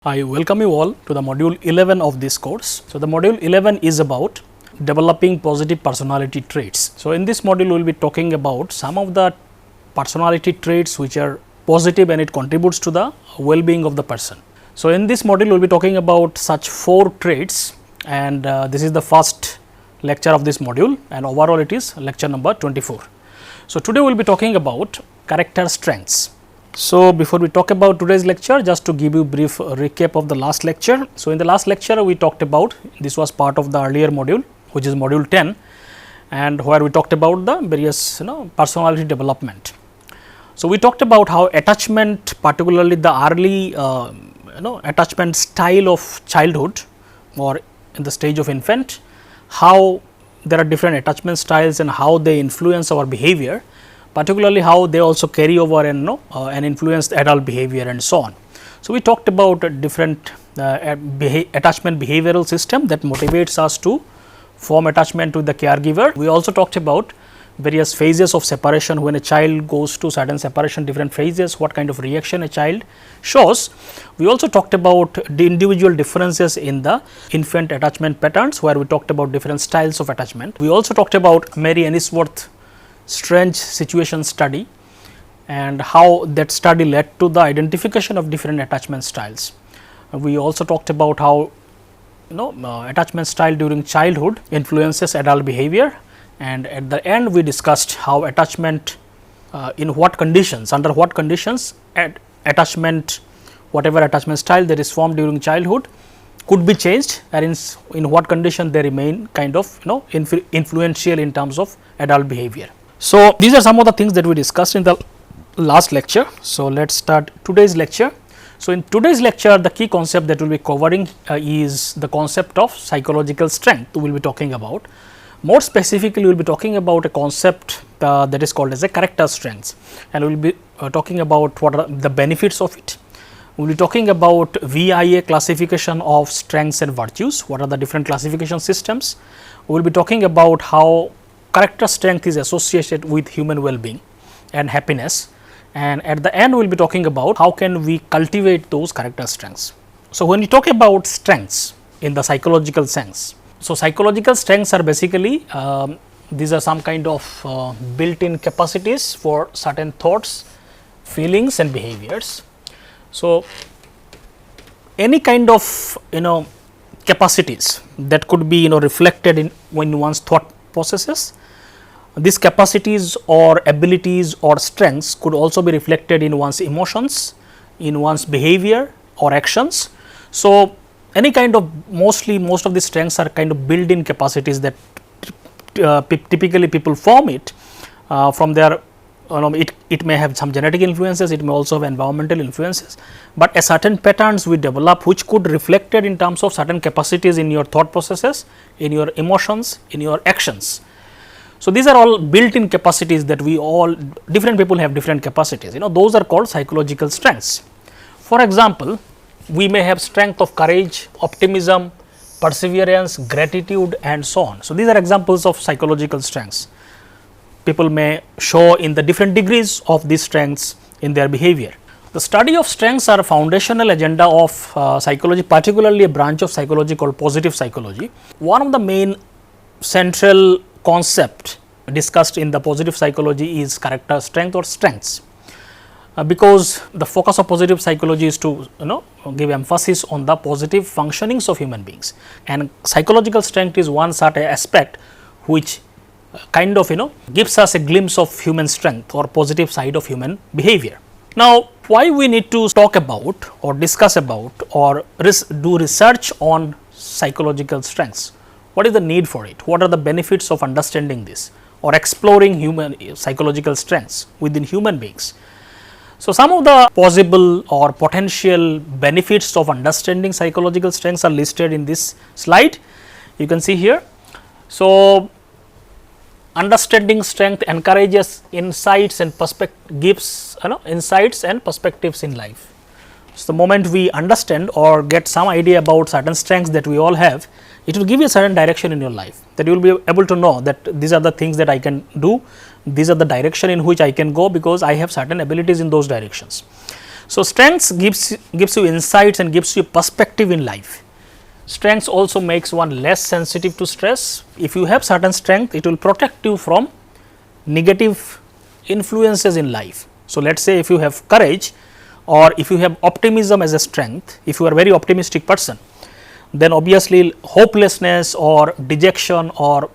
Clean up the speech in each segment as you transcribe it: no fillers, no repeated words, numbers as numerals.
I welcome you all to the module 11 of this course. So, the module 11 is about developing positive personality traits. So, in this module we will be talking about some of the personality traits which are positive and it contributes to the well-being of the person. So, in this module we will be talking about such 4 traits, and this is the first lecture of this module, and overall it is lecture number 24. So, today we will be talking about character strengths. So, before we talk about today's lecture, just to give you brief recap of the last lecture. So, in the last lecture we talked about, this was part of the earlier module which is module 10, and where we talked about the various personality development. So, we talked about how attachment, particularly the early attachment style of childhood or in the stage of infant, how there are different attachment styles and how they influence our behavior, particularly how they also carry over and influence adult behavior and so on. So, we talked about different attachment behavioral system that motivates us to form attachment with the caregiver. We also talked about various phases of separation. When a child goes to certain separation, different phases, what kind of reaction a child shows. We also talked about the individual differences in the infant attachment patterns, where we talked about different styles of attachment. We also talked about Mary Ainsworth strange situation study and how that study led to the identification of different attachment styles. We also talked about how attachment style during childhood influences adult behavior, and at the end we discussed how attachment in what conditions, under what conditions attachment, whatever attachment style that is formed during childhood could be changed, and in what condition they remain kind of influential in terms of adult behavior. So, these are some of the things that we discussed in the last lecture. So, let us start today's lecture. So, in today's lecture the key concept that we will be covering is the concept of psychological strength we will be talking about. More specifically, we will be talking about a concept that is called as a character strengths, and we will be talking about what are the benefits of it. We will be talking about VIA classification of strengths and virtues, what are the different classification systems. We will be talking about how character strength is associated with human well-being and happiness, and at the end we will be talking about how can we cultivate those character strengths. So, when we talk about strengths in the psychological sense, so psychological strengths are basically these are some kind of built-in capacities for certain thoughts, feelings and behaviors. So, any kind of capacities that could be reflected in one's thought processes, these capacities or abilities or strengths could also be reflected in one's emotions, in one's behavior or actions. So, any kind of most of the strengths are kind of built in capacities that typically people form it from their it may have some genetic influences, it may also have environmental influences, but a certain patterns we develop which could reflected in terms of certain capacities in your thought processes, in your emotions, in your actions. So, these are all built in capacities that we all different people have different capacities, those are called psychological strengths. For example, we may have strength of courage, optimism, perseverance, gratitude and so on. So, these are examples of psychological strengths. People may show in the different degrees of these strengths in their behavior. The study of strengths are a foundational agenda of psychology, particularly a branch of psychology called positive psychology. One of the main central concept discussed in the positive psychology is character strength or strengths, because the focus of positive psychology is to give emphasis on the positive functionings of human beings, and psychological strength is one certain aspect which kind of gives us a glimpse of human strength or positive side of human behavior. Now, why we need to talk about or discuss about or do research on psychological strengths? What is the need for it? What are the benefits of understanding this or exploring human psychological strengths within human beings? So, some of the possible or potential benefits of understanding psychological strengths are listed in this slide. You can see here. So, understanding strength encourages insights and gives insights and perspectives in life. So, the moment we understand or get some idea about certain strengths that we all have, it will give you a certain direction in your life, that you will be able to know that these are the things that I can do, these are the direction in which I can go because I have certain abilities in those directions. So, strengths gives you insights and gives you perspective in life. Strengths also makes one less sensitive to stress. If you have certain strength, it will protect you from negative influences in life. So, let us say if you have courage or if you have optimism as a strength, if you are a very optimistic person, then obviously hopelessness or dejection or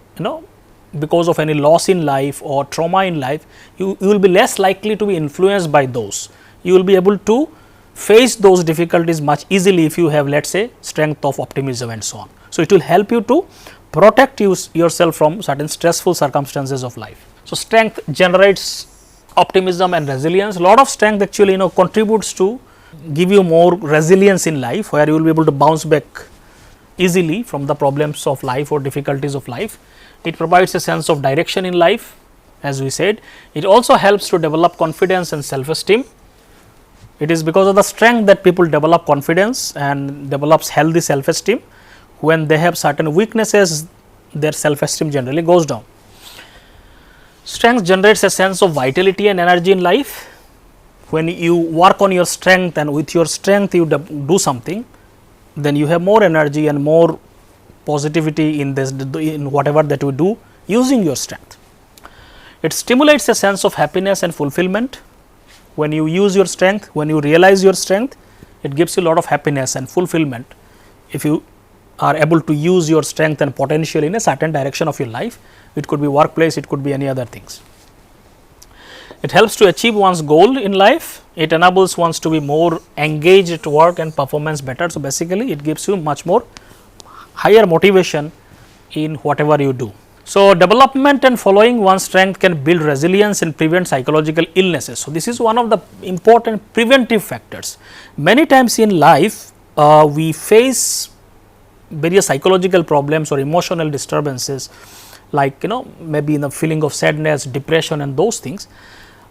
because of any loss in life or trauma in life, you will be less likely to be influenced by those. You will be able to face those difficulties much easily if you have, let us say, strength of optimism and so on. So, it will help you to protect yourself from certain stressful circumstances of life. So, strength generates optimism and resilience. A lot of strength actually contributes to give you more resilience in life, where you will be able to bounce back easily from the problems of life or difficulties of life. It provides a sense of direction in life, as we said. It also helps to develop confidence and self-esteem. It is because of the strength that people develop confidence and develops healthy self-esteem. When they have certain weaknesses, their self-esteem generally goes down. Strength generates a sense of vitality and energy in life. When you work on your strength and with your strength you do something, then you have more energy and more positivity in whatever that you do using your strength. It stimulates a sense of happiness and fulfillment. When you use your strength, when you realize your strength, it gives you a lot of happiness and fulfillment if you are able to use your strength and potential in a certain direction of your life. It could be workplace, it could be any other things. It helps to achieve one's goal in life. It enables ones to be more engaged at work and performance better. So, basically it gives you much more higher motivation in whatever you do. So, development and following one's strength can build resilience and prevent psychological illnesses. So, this is one of the important preventive factors. Many times in life, we face various psychological problems or emotional disturbances, like maybe in the feeling of sadness, depression and those things.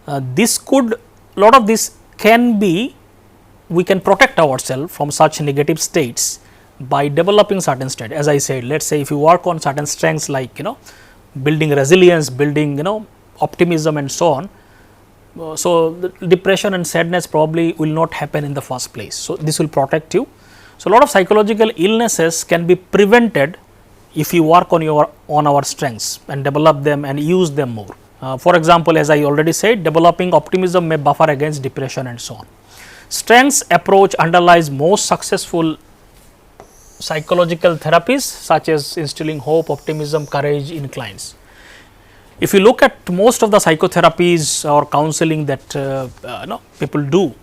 Lot of this can be, we can protect ourselves from such negative states by developing certain strength. As I said, let us say if you work on certain strengths like building resilience, building optimism and so on. So, the depression and sadness probably will not happen in the first place. So, this will protect you. So, a lot of psychological illnesses can be prevented if you work on our strengths and develop them and use them more. For example, as I already said, developing optimism may buffer against depression and so on. Strengths approach underlies most successful psychological therapies such as instilling hope, optimism, courage in clients. If you look at most of the psychotherapies or counseling that people do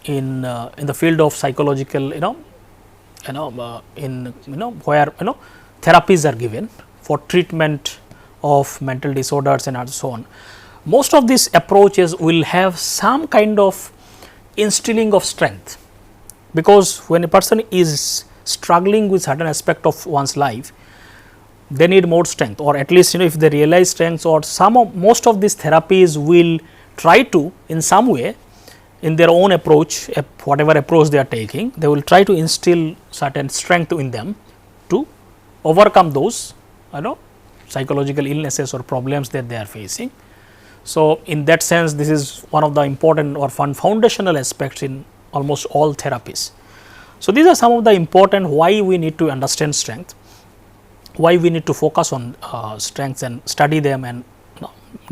in the field of psychological, where therapies are given for treatment of mental disorders and so on, most of these approaches will have some kind of instilling of strength, because when a person is struggling with certain aspect of one's life, they need more strength, or at least if they realize strengths, or most of these therapies will try to in some way in their own approach, whatever approach they are taking, they will try to instill certain strength in them to overcome those psychological illnesses or problems that they are facing. So, in that sense, this is one of the important or foundational aspects in almost all therapies. So, these are some of the important why we need to understand strength, why we need to focus on strengths and study them and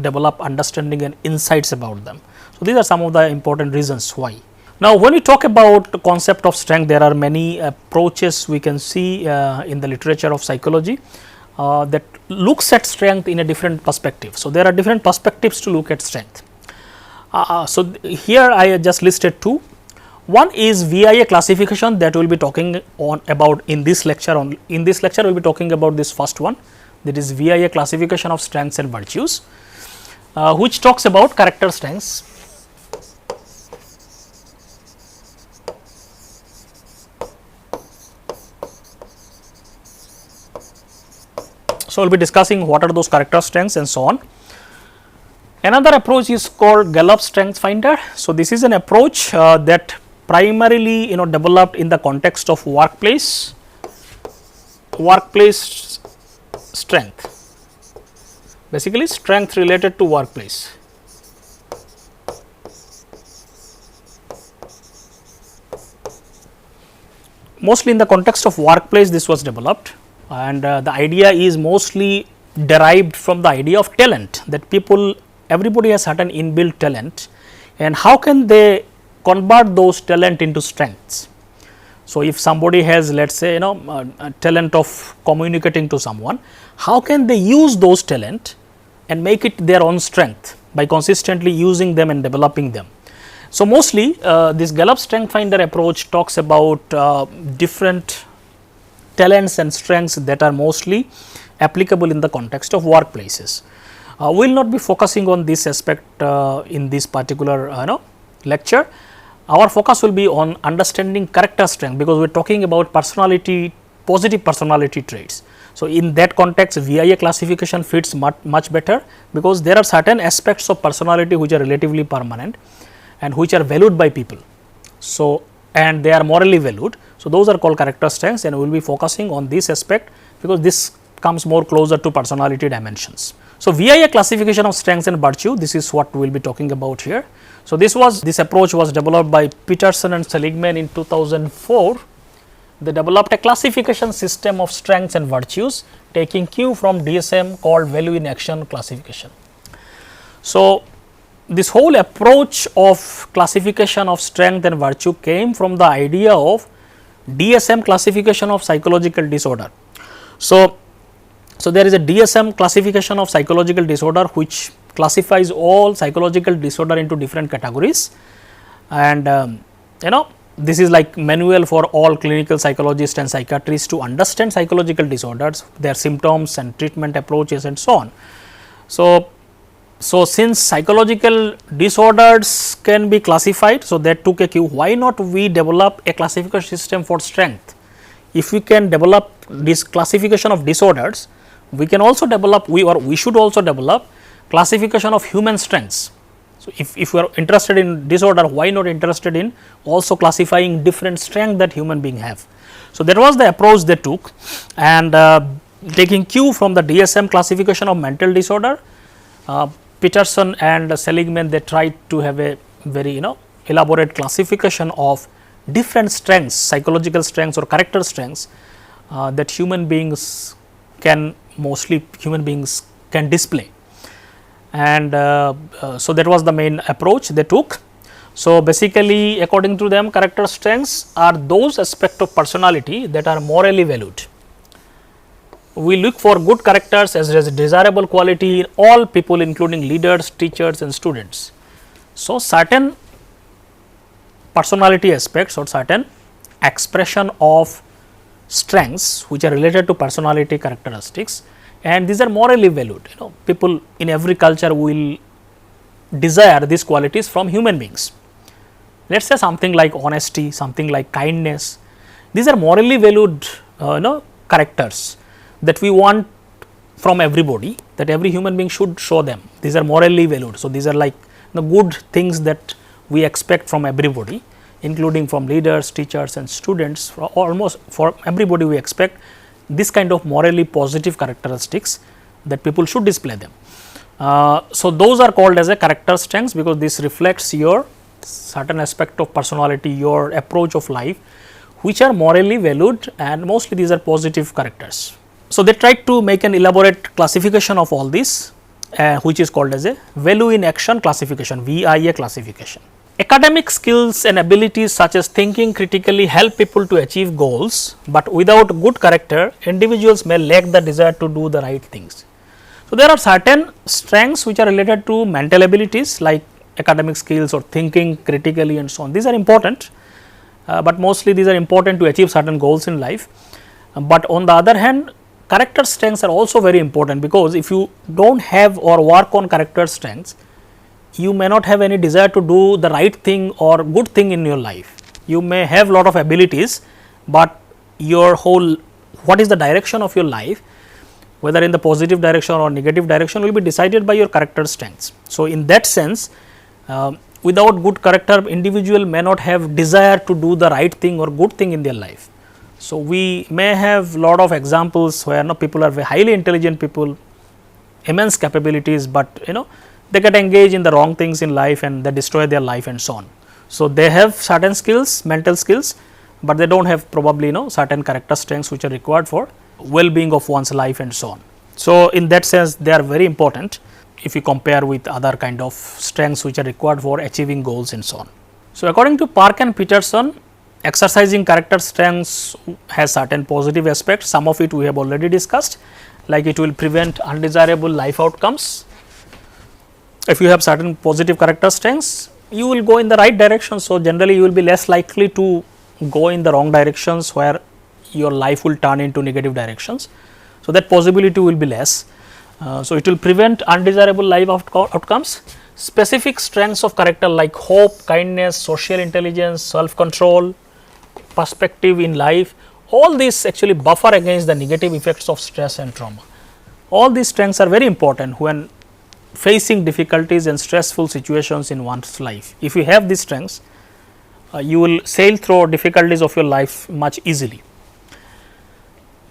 develop understanding and insights about them. So, these are some of the important reasons why. Now, when we talk about the concept of strength, there are many approaches we can see in the literature of psychology that looks at strength in a different perspective. So, there are different perspectives to look at strength. So, here I just listed two. One is VIA classification that we will be talking about in this lecture. In this lecture, we will be talking about this first one, that is VIA classification of strengths and virtues, which talks about character strengths. So, we will be discussing what are those character strengths and so on. Another approach is called Gallup Strength Finder. So, this is an approach that primarily developed in the context of workplace strength, basically strength related to workplace. mostly in the context of workplace this was developed, and the idea is mostly derived from the idea of talent, that people, everybody has certain inbuilt talent, and how can they convert those talent into strengths. So, if somebody has, let us say, a talent of communicating to someone, how can they use those talent and make it their own strength by consistently using them and developing them. So, mostly this Gallup Strength Finder approach talks about different talents and strengths that are mostly applicable in the context of workplaces. We will not be focusing on this aspect in this particular lecture. Our focus will be on understanding character strength, because we are talking about personality, positive personality traits. So, in that context VIA classification fits much better, because there are certain aspects of personality which are relatively permanent and which are valued by people. So, and they are morally valued. So, those are called character strengths, and we will be focusing on this aspect because this comes more closer to personality dimensions. So, VIA classification of strengths and virtue, this is what we will be talking about here. So, this approach was developed by Peterson and Seligman in 2004. They developed a classification system of strengths and virtues taking cue from DSM called value in action classification. So, this whole approach of classification of strength and virtue came from the idea of DSM classification of psychological disorder. So, there is a DSM classification of psychological disorder which classifies all psychological disorder into different categories, and this is like manual for all clinical psychologists and psychiatrists to understand psychological disorders, their symptoms and treatment approaches and so on. So, since psychological disorders can be classified, so that took a cue, why not we develop a classification system for strength. If we can develop this classification of disorders, we can also develop, we should also develop classification of human strengths. So, if we are interested in disorder, why not interested in also classifying different strengths that human being have. So, that was the approach they took, and taking cue from the DSM classification of mental disorder, Peterson and Seligman, they tried to have a very elaborate classification of different strengths, psychological strengths or character strengths that human beings can display. And so, that was the main approach they took. So, basically according to them, character strengths are those aspects of personality that are morally valued. We look for good characters as a desirable quality in all people, including leaders, teachers and students. So, certain personality aspects or certain expression of strengths which are related to personality characteristics, and these are morally valued. People in every culture will desire these qualities from human beings. Let us say something like honesty, something like kindness, these are morally valued characters that we want from everybody, that every human being should show them. These are morally valued. So, these are like good things that we expect from everybody, including from leaders, teachers and students. Almost for everybody we expect this kind of morally positive characteristics that people should display them. So, those are called as a character strengths, because this reflects your certain aspect of personality, your approach of life, which are morally valued, and mostly these are positive characters. So, they tried to make an elaborate classification of all this, which is called as a value in action classification, VIA classification. Academic skills and abilities such as thinking critically help people to achieve goals, but without good character, individuals may lack the desire to do the right things. So, there are certain strengths which are related to mental abilities like academic skills or thinking critically and so on. These are important, but mostly these are important to achieve certain goals in life. But on the other hand, character strengths are also very important, because if you do not have or work on character strengths, you may not have any desire to do the right thing or good thing in your life. You may have lot of abilities, but your whole, what is the direction of your life, whether in the positive direction or negative direction, will be decided by your character strengths. So, in that sense, without good character, individual may not have desire to do the right thing or good thing in their life. So, we may have lot of examples where people are very highly intelligent people, immense capabilities, but they get engaged in the wrong things in life and they destroy their life and so on. So, they have certain skills, mental skills, but they do not have probably certain character strengths which are required for well-being of one's life and so on. So, in that sense they are very important if you compare with other kind of strengths which are required for achieving goals and so on. So, according to Park and Peterson, exercising character strengths has certain positive aspects, some of it we have already discussed, like it will prevent undesirable life outcomes. If you have certain positive character strengths, you will go in the right direction. So, generally you will be less likely to go in the wrong directions where your life will turn into negative directions. So, that possibility will be less. So, it will prevent undesirable life outcomes. Specific strengths of character like hope, kindness, social intelligence, self control, perspective in life, all these actually buffer against the negative effects of stress and trauma. All these strengths are very important when facing difficulties and stressful situations in one's life. If you have these strengths, you will sail through difficulties of your life much easily.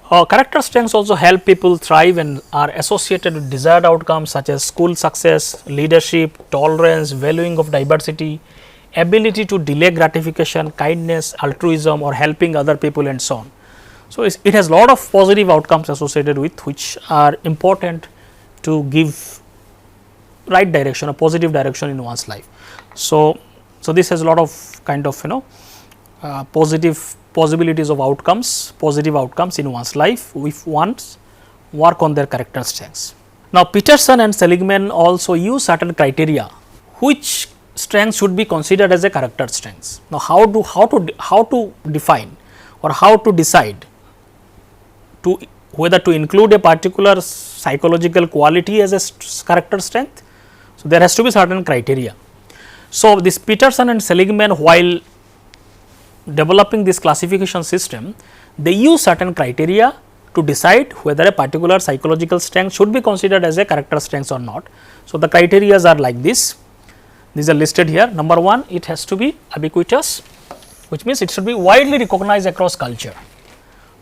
Character strengths also help people thrive and are associated with desired outcomes such as school success, leadership, tolerance, valuing of diversity, ability to delay gratification, kindness, altruism or helping other people and so on. So, it has lot of positive outcomes associated with which are important to give right direction, a positive direction in one's life. So, this has a lot of kind of positive possibilities of outcomes, positive outcomes in one's life if one work on their character strengths. Now, Peterson and Seligman also use certain criteria which strengths should be considered as a character strengths. Now, how to define or how to decide to whether to include a particular psychological quality as a character strength. So, there has to be certain criteria. So, this Peterson and Seligman, while developing this classification system, they use certain criteria to decide whether a particular psychological strength should be considered as a character strength or not. So, the criteria are like this. These are listed here. Number 1, it has to be ubiquitous, which means it should be widely recognized across culture.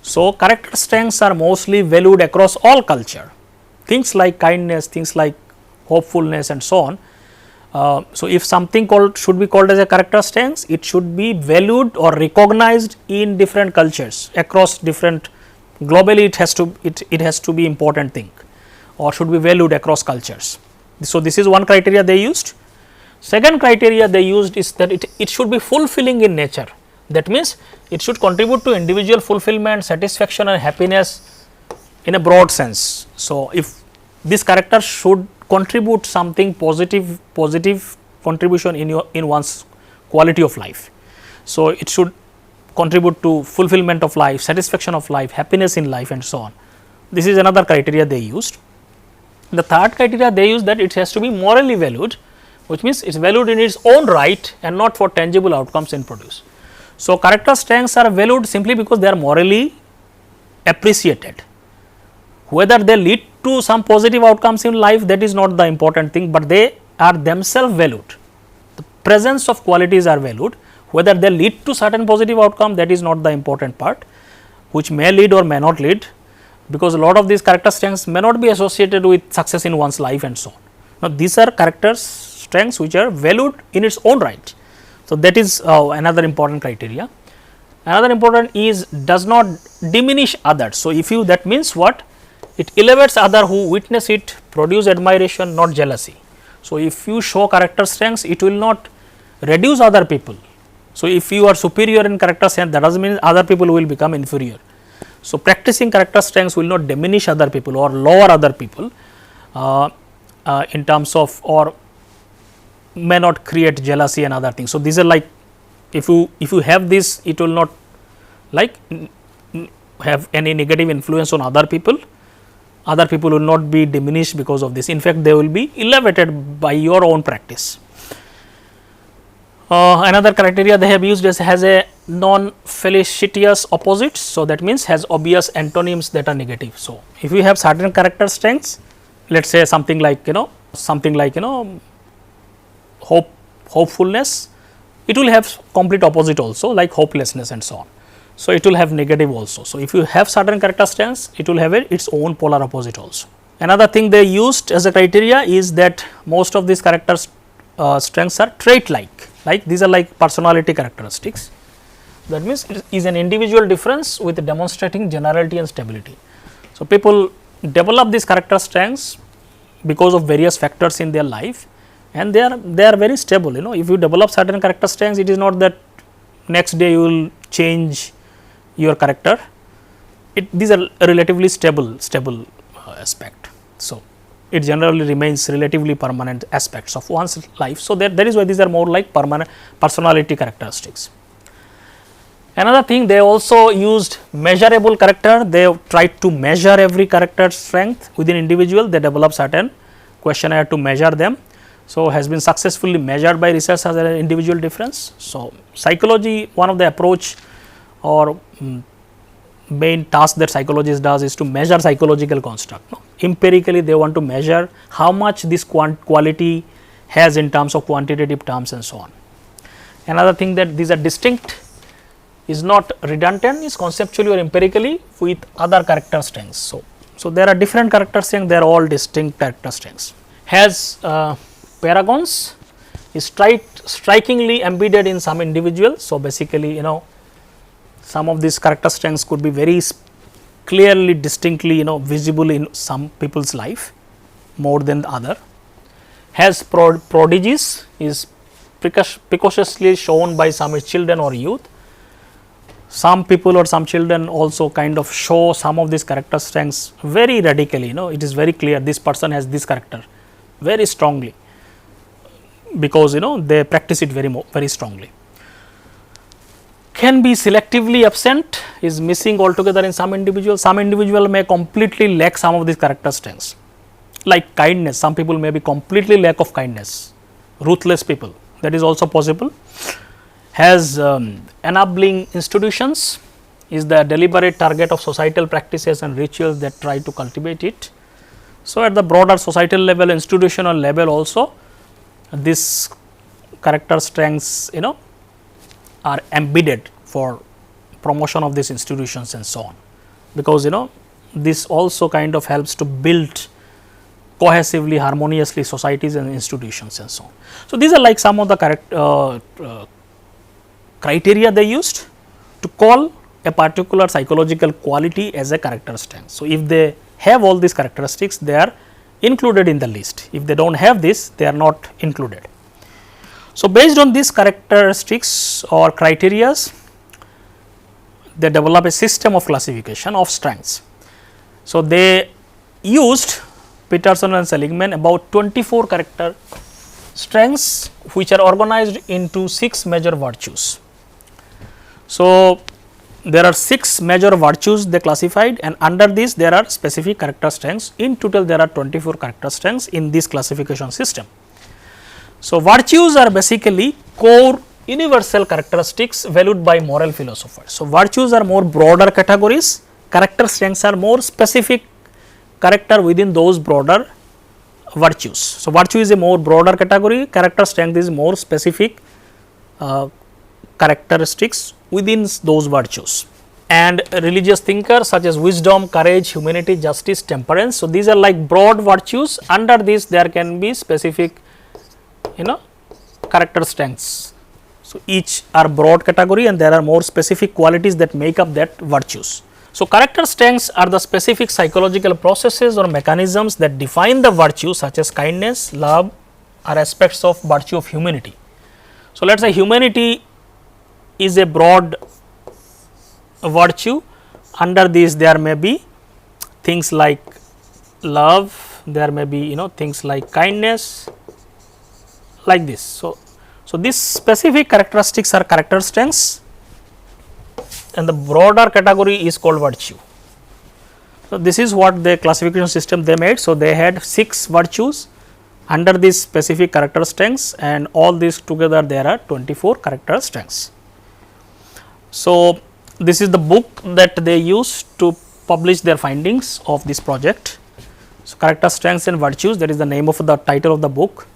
So, character strengths are mostly valued across all culture, things like kindness, things like hopefulness and so on. So, if something should be called as a character strength, it should be valued or recognized in different cultures across different globally. It has to be important thing or should be valued across cultures. So, this is one criteria they used. Second criteria they used is that it should be fulfilling in nature. That means, it should contribute to individual fulfillment, satisfaction and happiness in a broad sense. So, if this character should contribute something positive contribution in one's quality of life. So, it should contribute to fulfillment of life, satisfaction of life, happiness in life and so on. This is another criteria they used. The third criteria they used that it has to be morally valued, which means it is valued in its own right and not for tangible outcomes in produce. So, character strengths are valued simply because they are morally appreciated. Whether they lead to some positive outcomes in life, that is not the important thing, but they are themselves valued. The presence of qualities are valued, whether they lead to certain positive outcome, that is not the important part, which may lead or may not lead, because a lot of these character strengths may not be associated with success in one's life and so on. Now, these are character strengths which are valued in its own right. So, that is another important criteria. Another important is does not diminish others. So, if you that means what? It elevates other who witness it, produce admiration, not jealousy. So, if you show character strengths, it will not reduce other people. So, if you are superior in character strength, that does not mean other people will become inferior. So, practicing character strengths will not diminish other people or lower other people in terms of or may not create jealousy and other things. So, these are like if you have this, it will not like have any negative influence on other people will not be diminished because of this. In fact, they will be elevated by your own practice. Another criteria they have used is has a non-felicitous opposites. So, that means has obvious antonyms that are negative. So, if you have certain character strengths, let us say something like hopefulness, it will have complete opposite also like hopelessness and so on. So, it will have negative also. So, if you have certain character strengths, it will have its own polar opposite also. Another thing they used as a criteria is that most of these character strengths are trait like these are like personality characteristics. That means, it is an individual difference with demonstrating generality and stability. So, people develop these character strengths because of various factors in their life, and they are very stable. You know, if you develop certain character strengths, it is not that next day you will change your character. These are relatively stable aspect. So, it generally remains relatively permanent aspects of one's life. So, that is why these are more like permanent personality characteristics. Another thing, they also used measurable character. They tried to measure every character strength within individual. They develop certain questionnaire to measure them. So, has been successfully measured by research as an individual difference. So, psychology, one of the approach or main task that psychologist does is to measure psychological construct. Empirically, they want to measure how much this quality has in terms of quantitative terms and so on. Another thing, that these are distinct, is not redundant, is conceptually or empirically with other character strengths. So, there are different character strengths, they are all distinct character strengths. Has paragons, is strikingly embedded in some individuals. So, basically, you know, some of these character strengths could be very clearly, distinctly, you know, visible in some people's life more than the other. Has prodigies, is precociously shown by some children or youth. Some people or some children also kind of show some of these character strengths very radically. You know, it is very clear this person has this character very strongly, because you know they practice it very strongly. Can be selectively absent, is missing altogether in some individuals. Some individual may completely lack some of these character strengths, like kindness. Some people may be completely lack of kindness, ruthless people, that is also possible. Has enabling institutions, is the deliberate target of societal practices and rituals that try to cultivate it. So, at the broader societal level, institutional level also, this character strengths, you know, are embedded for promotion of these institutions and so on, because you know this also kind of helps to build cohesively, harmoniously societies and institutions and so on. So, these are like some of the criteria they used to call a particular psychological quality as a character strength. So, if they have all these characteristics, they are included in the list. If they do not have this, they are not included. So, based on these characteristics or criterias, they develop a system of classification of strengths. So, they used, Peterson and Seligman, about 24 character strengths which are organized into 6 major virtues. So, there are 6 major virtues they classified, and under this there are specific character strengths. In total, there are 24 character strengths in this classification system. So, virtues are basically core universal characteristics valued by moral philosophers. So, virtues are more broader categories, character strengths are more specific character within those broader virtues. So, virtue is a more broader category, character strength is more specific characteristics within those virtues. And religious thinkers such as wisdom, courage, humanity, justice, temperance. So, these are like broad virtues. Under this there can be specific, you know, character strengths. So, each are broad category and there are more specific qualities that make up that virtues. So, character strengths are the specific psychological processes or mechanisms that define the virtues such as kindness, love, are aspects of virtue of humanity. So, let us say humanity is a broad virtue. Under this there may be things like love, there may be, you know, things like kindness, like this. So, these specific characteristics are character strengths, and the broader category is called virtue. So, this is what the classification system they made. So, they had 6 virtues under these specific character strengths, and all these together there are 24 character strengths. So, this is the book that they used to publish their findings of this project. So, character strengths and virtues, that is the name of the title of the book,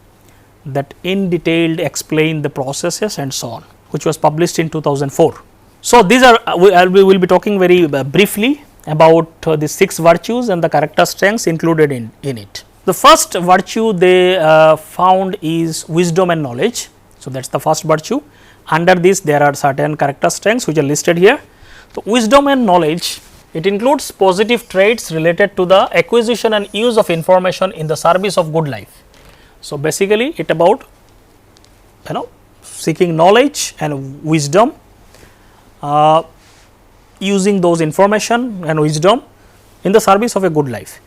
that in detail explain the processes and so on, which was published in 2004. So, these are we will be talking very briefly about the 6 virtues and the character strengths included in it. The first virtue they found is wisdom and knowledge. So, that is the first virtue. Under this there are certain character strengths which are listed here. So, wisdom and knowledge, it includes positive traits related to the acquisition and use of information in the service of good life. So, basically it about seeking knowledge and wisdom, using those information and wisdom in the service of a good life.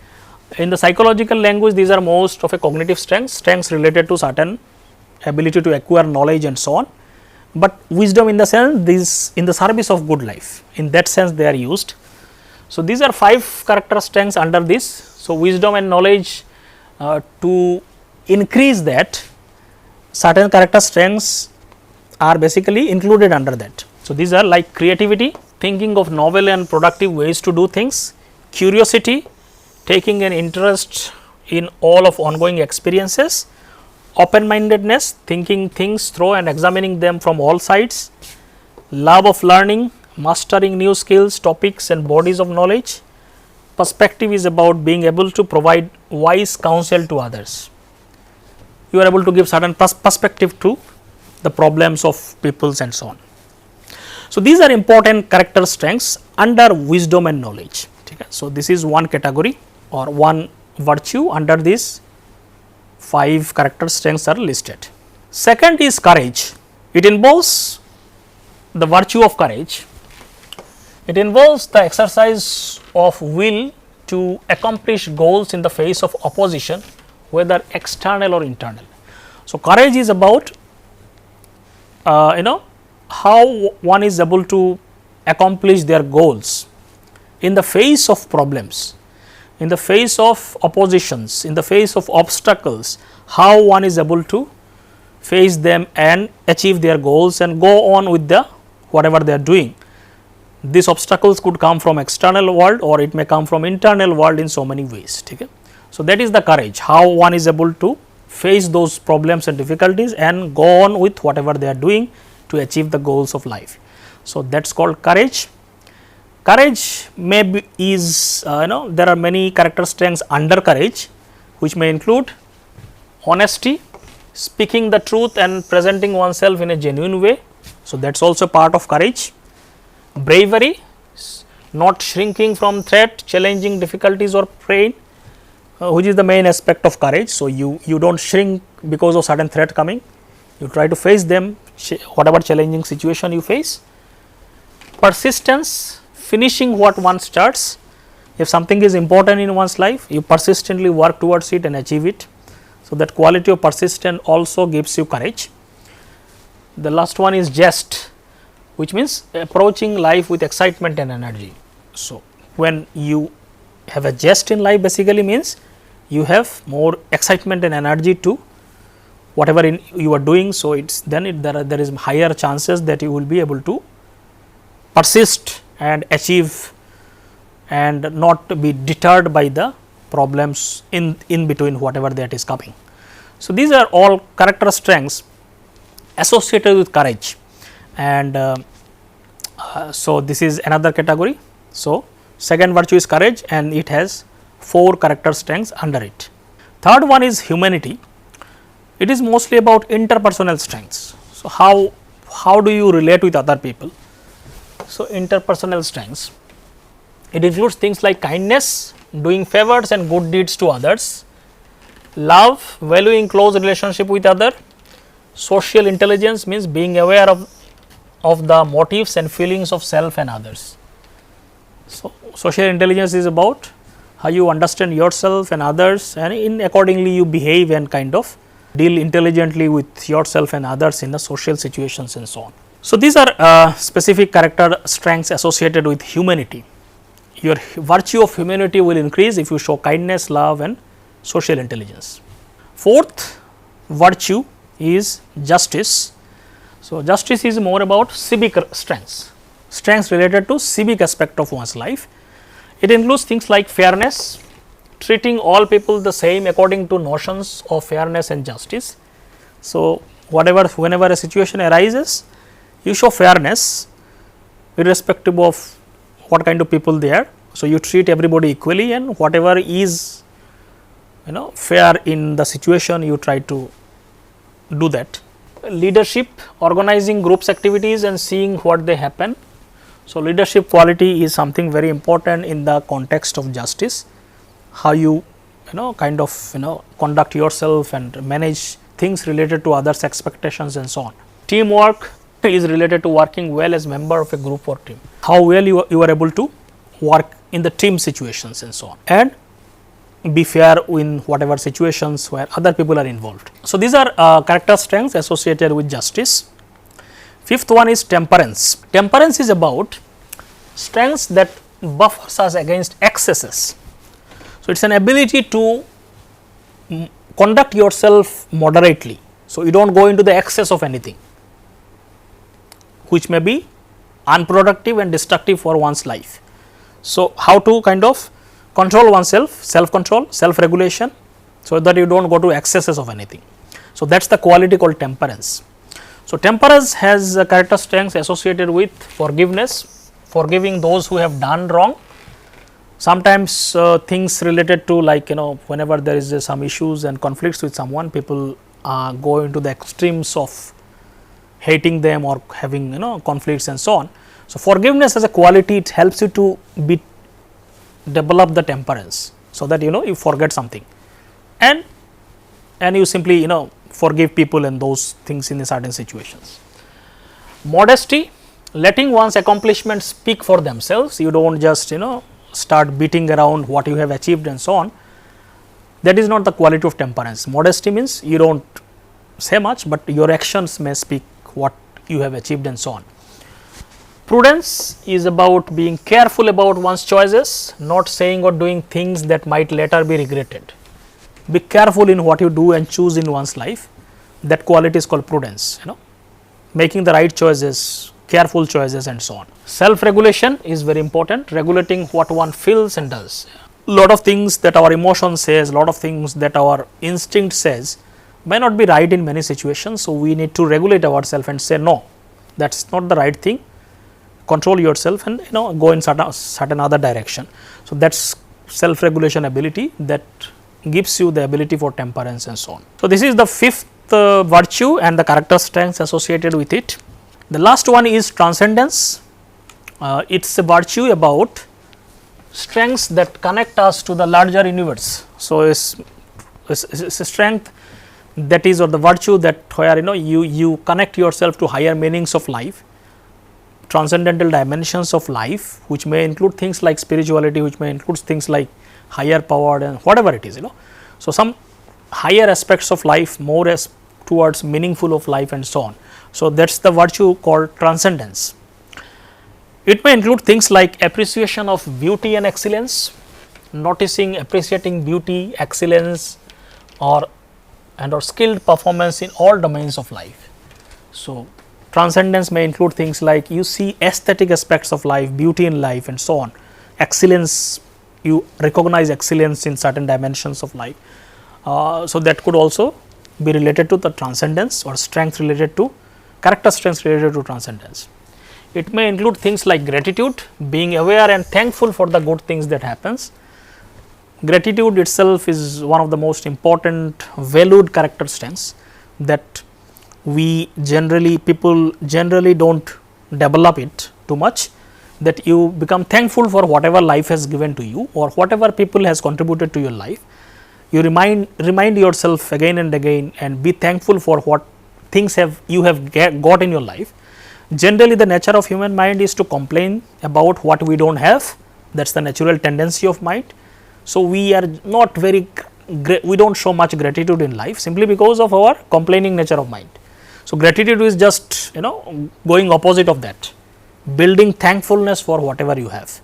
In the psychological language, these are most of a cognitive strengths related to certain ability to acquire knowledge and so on, but wisdom in the sense this in the service of good life, in that sense they are used. So, these are 5 character strengths under this. So, wisdom and knowledge, to increase that, certain character strengths are basically included under that. So, these are like creativity, thinking of novel and productive ways to do things, curiosity, taking an interest in all of ongoing experiences, open mindedness, thinking things through and examining them from all sides, love of learning, mastering new skills, topics and bodies of knowledge. Perspective is about being able to provide wise counsel to others. You are able to give certain perspective to the problems of peoples and so on. So, these are important character strengths under wisdom and knowledge. Okay. So, this is one category or one virtue under these 5 character strengths are listed. Second is courage. It involves the virtue of courage. It involves the exercise of will to accomplish goals in the face of opposition, whether external or internal. So, courage is about how one is able to accomplish their goals in the face of problems, in the face of oppositions, in the face of obstacles, how one is able to face them and achieve their goals and go on with the whatever they are doing. These obstacles could come from external world or it may come from internal world in so many ways. Okay. So, that is the courage, how one is able to face those problems and difficulties and go on with whatever they are doing to achieve the goals of life. So, that is called courage. Courage may be there are many character strengths under courage, which may include honesty, speaking the truth and presenting oneself in a genuine way. So, that is also part of courage. Bravery, not shrinking from threat, challenging difficulties or pain, which is the main aspect of courage. So, you do not shrink because of certain threat coming, you try to face them, whatever challenging situation you face. Persistence, finishing what one starts. If something is important in one's life, you persistently work towards it and achieve it. So, that quality of persistence also gives you courage. The last one is jest, which means approaching life with excitement and energy. So, when you have a jest in life, basically means you have more excitement and energy to whatever you are doing. So, there is higher chances that you will be able to persist and achieve and not be deterred by the problems in between whatever that is coming. So, these are all character strengths associated with courage, and so this is another category. So, second virtue is courage and it has 4 character strengths under it. Third one is humanity. It is mostly about interpersonal strengths. So, how do you relate with other people? So, interpersonal strengths, it includes things like kindness, doing favors and good deeds to others, love, valuing close relationship with other, social intelligence means being aware of the motives and feelings of self and others. So, social intelligence is about how you understand yourself and others, and accordingly you behave and kind of deal intelligently with yourself and others in the social situations and so on. So, these are specific character strengths associated with humanity. Your virtue of humanity will increase if you show kindness, love and social intelligence. Fourth virtue is justice. So, justice is more about civic strengths related to civic aspect of one's life. It includes things like fairness, treating all people the same according to notions of fairness and justice. So, whenever a situation arises, you show fairness irrespective of what kind of people they are. So, you treat everybody equally and whatever is fair in the situation, you try to do that. leadership, organizing groups activities and seeing what they happen. So, leadership quality is something very important in the context of justice, how you kind of conduct yourself and manage things related to others' expectations and so on. Teamwork is related to working well as member of a group or team, how well you are able to work in the team situations and so on, and be fair in whatever situations where other people are involved. So, these are character strengths associated with justice. Fifth one is temperance. Temperance is about strengths that buffers us against excesses. So, it is an ability to conduct yourself moderately. So, you do not go into the excess of anything which may be unproductive and destructive for one's life. So, how to kind of control oneself, self-control, self-regulation, so that you do not go to excesses of anything. So, that is the quality called temperance. So, temperance has character strengths associated with forgiveness, forgiving those who have done wrong. Sometimes things related to like whenever there is some issues and conflicts with someone, people go into the extremes of hating them or having conflicts and so on. So, forgiveness as a quality, it helps you to develop the temperance, so that you forget something and you simply forgive people and those things in certain situations. Modesty, letting one's accomplishments speak for themselves. You do not just start beating around what you have achieved and so on. That is not the quality of temperance. Modesty means you do not say much, but your actions may speak what you have achieved and so on. Prudence is about being careful about one's choices, not saying or doing things that might later be regretted. Be careful in what you do and choose in one's life. That quality is called prudence, making the right choices, careful choices and so on. Self-regulation is very important, regulating what one feels and does. Lot of things that our emotion says, lot of things that our instinct says may not be right in many situations. So, we need to regulate ourselves and say no, that is not the right thing. Control yourself and go in certain other direction. So, that is self-regulation ability that gives you the ability for temperance and so on. So, this is the fifth virtue and the character strengths associated with it. The last one is transcendence. It is a virtue about strengths that connect us to the larger universe. So, it's a strength that is, or the virtue that where you connect yourself to higher meanings of life, transcendental dimensions of life, which may include things like spirituality, which may include things like higher power and whatever it is. So, some higher aspects of life, more as towards meaningful of life and so on. So, that is the virtue called transcendence. It may include things like appreciation of beauty and excellence, noticing, appreciating beauty, excellence or skilled performance in all domains of life. So, transcendence may include things like you see aesthetic aspects of life, beauty in life and so on. Excellence, you recognize excellence in certain dimensions of life. So, that could also be related to the transcendence or strength related to character strengths related to transcendence. It may include things like gratitude, being aware and thankful for the good things that happens. Gratitude itself is one of the most important valued character strengths that people generally do not develop it too much, that you become thankful for whatever life has given to you or whatever people has contributed to your life. You remind yourself again and again and be thankful for what things you have got in your life. Generally, the nature of human mind is to complain about what we do not have. That is the natural tendency of mind. So, we are not we do not show much gratitude in life simply because of our complaining nature of mind. So, gratitude is just going opposite of that, building thankfulness for whatever you have.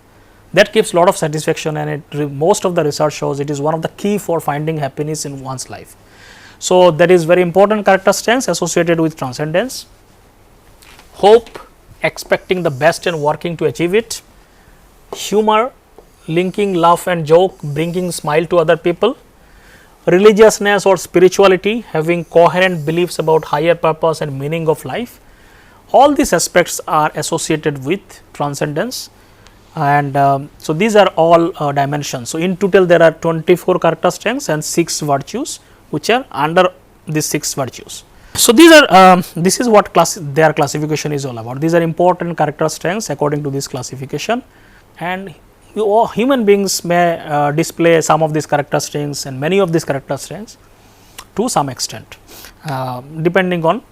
That gives lot of satisfaction, and most of the research shows it is one of the key for finding happiness in one's life. So, that is very important character strengths associated with transcendence. Hope, expecting the best and working to achieve it. Humor, linking laugh and joke, bringing smile to other people. Religiousness or spirituality, having coherent beliefs about higher purpose and meaning of life. All these aspects are associated with transcendence, and so these are all dimensions. So, in total there are 24 character strengths and 6 virtues which are under these 6 virtues. So, this is what their classification is all about. These are important character strengths according to this classification, and human beings may display some of these character strengths and many of these character strengths to some extent, depending on,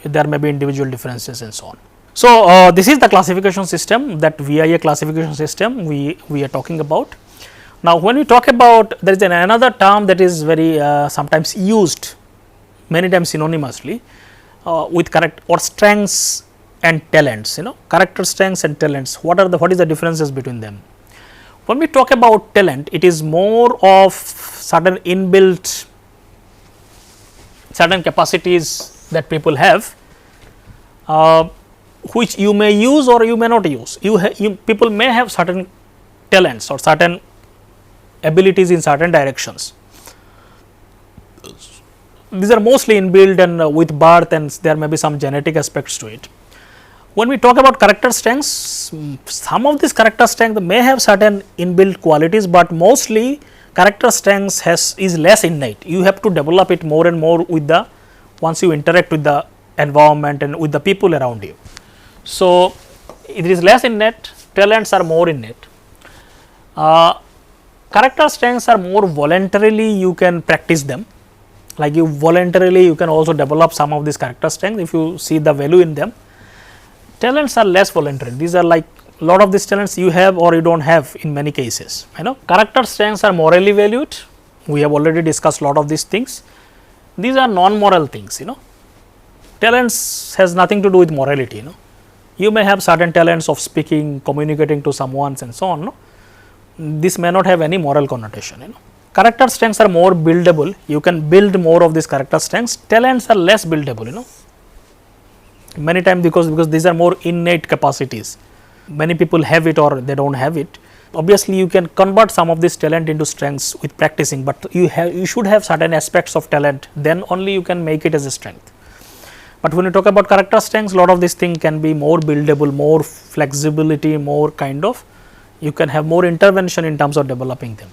there may be individual differences and so on. So, this is the classification system, that VIA classification system we are talking about. Now, when we talk about, there is another term that is very sometimes used many times synonymously with strengths and talents, character strengths and talents. What is the differences between them? When we talk about talent, it is more of certain inbuilt, certain capacities that people have, which you may use or you may not use. People may have certain talents or certain abilities in certain directions. These are mostly inbuilt and with birth, and there may be some genetic aspects to it. When we talk about character strengths, some of these character strengths may have certain inbuilt qualities, but mostly character strengths is less innate. You have to develop it more and more once you interact with the environment and with the people around you. So, it is less innate, talents are more innate. Character strengths are more voluntarily, you can practice them. Like you can also develop some of these character strengths if you see the value in them. Talents are less voluntary. These are like lot of these talents you have or you do not have in many cases. Character strengths are morally valued. We have already discussed lot of these things. These are non-moral things. Talents has nothing to do with morality. You may have certain talents of speaking, communicating to someone, and so on. This may not have any moral connotation. Character strengths are more buildable. You can build more of these character strengths. Talents are less buildable. Many times because these are more innate capacities. Many people have it or they do not have it. Obviously, you can convert some of this talent into strengths with practicing, but you should have certain aspects of talent, then only you can make it as a strength. But when you talk about character strengths, lot of these things can be more buildable, more flexibility, more you can have more intervention in terms of developing them.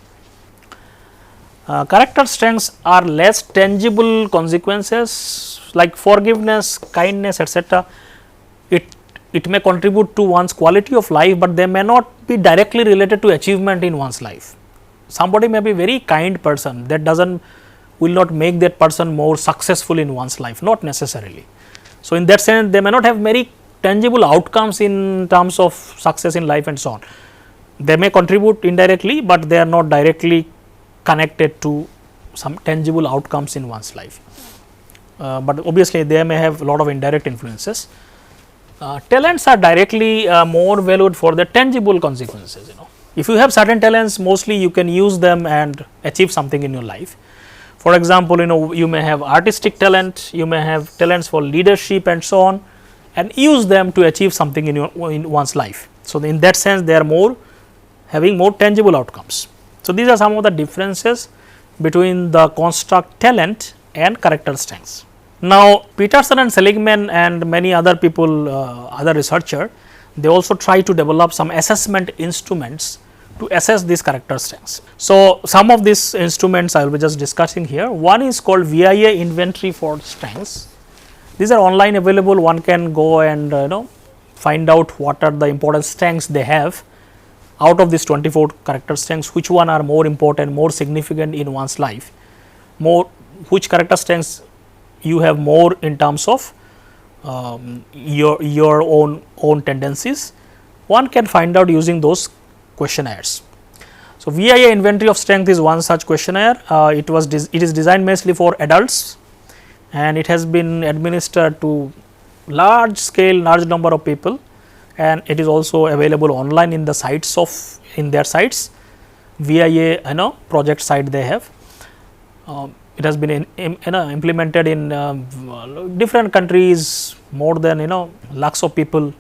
Character strengths are less tangible consequences like forgiveness, kindness, etc. It may contribute to one's quality of life, but they may not be directly related to achievement in one's life. Somebody may be very kind person, that will not make that person more successful in one's life, not necessarily. So, in that sense, they may not have very tangible outcomes in terms of success in life and so on. They may contribute indirectly, but they are not directly connected to some tangible outcomes in one's life. But obviously, they may have a lot of indirect influences. Talents are directly more valued for the tangible consequences. If you have certain talents, mostly you can use them and achieve something in your life. For example, you may have artistic talent, you may have talents for leadership and so on, and use them to achieve something in one's life. So, in that sense, they are having more tangible outcomes. So, these are some of the differences between the construct talent and character strengths. Now, Peterson and Seligman and many other people, other researchers, they also try to develop some assessment instruments to assess these character strengths. So, some of these instruments I will be just discussing here. One is called VIA inventory for strengths. These are online available. One can go and find out what are the important strengths they have. Out of these 24 character strengths, which one are more important, more significant in one's life, which character strengths you have more in terms of your own tendencies. One can find out using those questionnaires. So, VIA inventory of strength is one such questionnaire. It is designed mostly for adults, and it has been administered to large number of people, and it is also available online in their sites. VIA project site they have. It has been implemented in different countries. More than lakhs of people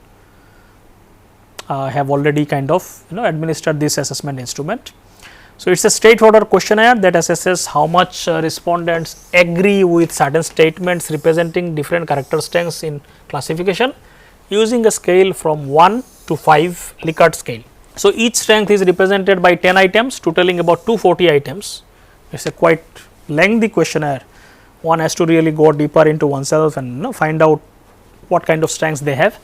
have already administered this assessment instrument. So, it is a straightforward questionnaire that assesses how much respondents agree with certain statements representing different character strengths in classification using a scale from 1 to 5 Likert scale. So, each strength is represented by 10 items totaling about 240 items. It is a quite lengthy questionnaire, one has to really go deeper into oneself and find out what kind of strengths they have.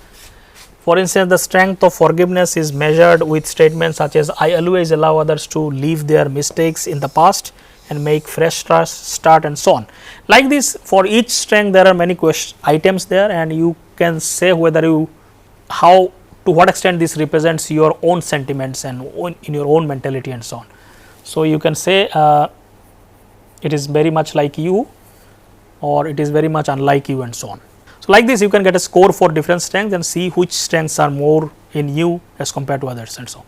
For instance, the strength of forgiveness is measured with statements such as I always allow others to leave their mistakes in the past and make fresh start and so on. Like this, for each strength there are many items there, and you can say whether you how to what extent this represents your own sentiments and in your own mentality and so on. So, you can say it is very much like you, or it is very much unlike you and so on. So, like this you can get a score for different strengths and see which strengths are more in you as compared to others and so on.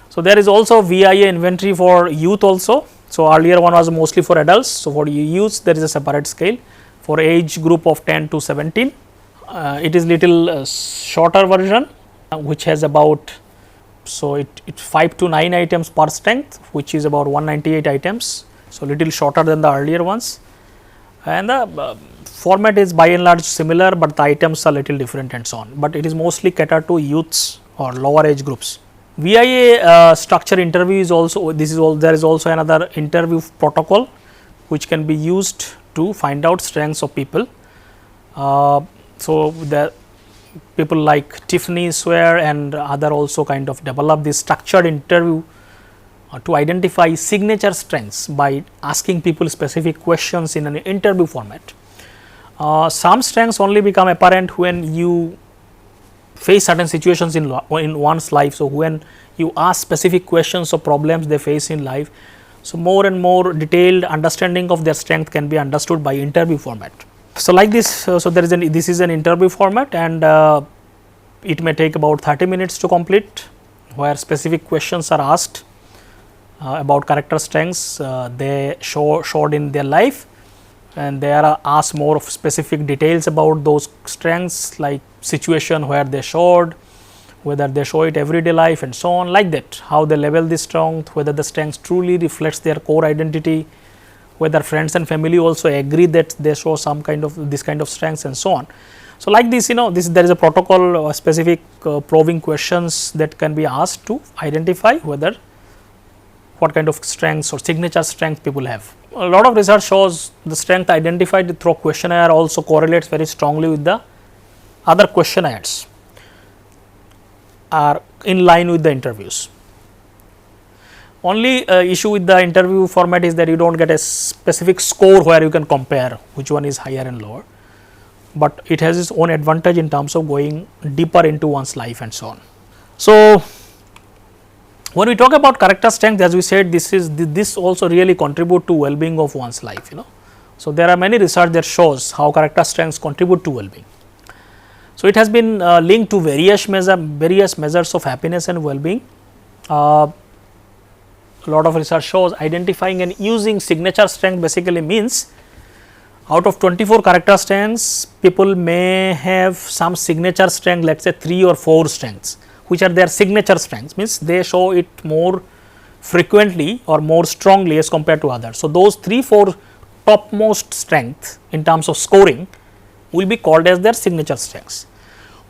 So, there is also VIA inventory for youth also. So, earlier one was mostly for adults. So, for youth there is a separate scale for age group of 10 to 17. It is little shorter version which has about, so it 5 to 9 items per strength, which is about 198 items. So, little shorter than the earlier ones, and the format is by and large similar, but the items are little different and so on, but it is mostly catered to youths or lower age groups. VIA structure interview is also, this is all, there is also another interview protocol which can be used to find out strengths of people. So, the people like Tiffany Swear and other also kind of develop this structured interview to identify signature strengths by asking people specific questions in an interview format. Some strengths only become apparent when you face certain situations in one's life. So, when you ask specific questions or problems they face in life, so more and more detailed understanding of their strength can be understood by interview format. So, like this, so there is this is an interview format, and it may take about 30 minutes to complete, where specific questions are asked about character strengths they showed in their life, and they are asked more of specific details about those strengths, like situation where they showed, whether they show it everyday life and so on, like that, how they level the strength, whether the strength truly reflects their core identity, whether friends and family also agree that they show some kind of this kind of strengths and so on. So, like this, there is a protocol specific probing questions that can be asked to identify whether what kind of strengths or signature strength people have. A lot of research shows the strength identified through questionnaire also correlates very strongly with the other questionnaires, are in line with the interviews. Only issue with the interview format is that you do not get a specific score where you can compare which one is higher and lower, but it has its own advantage in terms of going deeper into one's life and so on. So, when we talk about character strength, as we said, this also really contribute to well-being of one's life. So, there are many research that shows how character strengths contribute to well-being. So, it has been linked to various measures of happiness and well-being. A lot of research shows identifying and using signature strength basically means out of 24 character strengths, people may have some signature strength, let us say 3 or 4 strengths, which are their signature strengths, means they show it more frequently or more strongly as compared to others. So, those 3-4 topmost strengths in terms of scoring will be called as their signature strengths.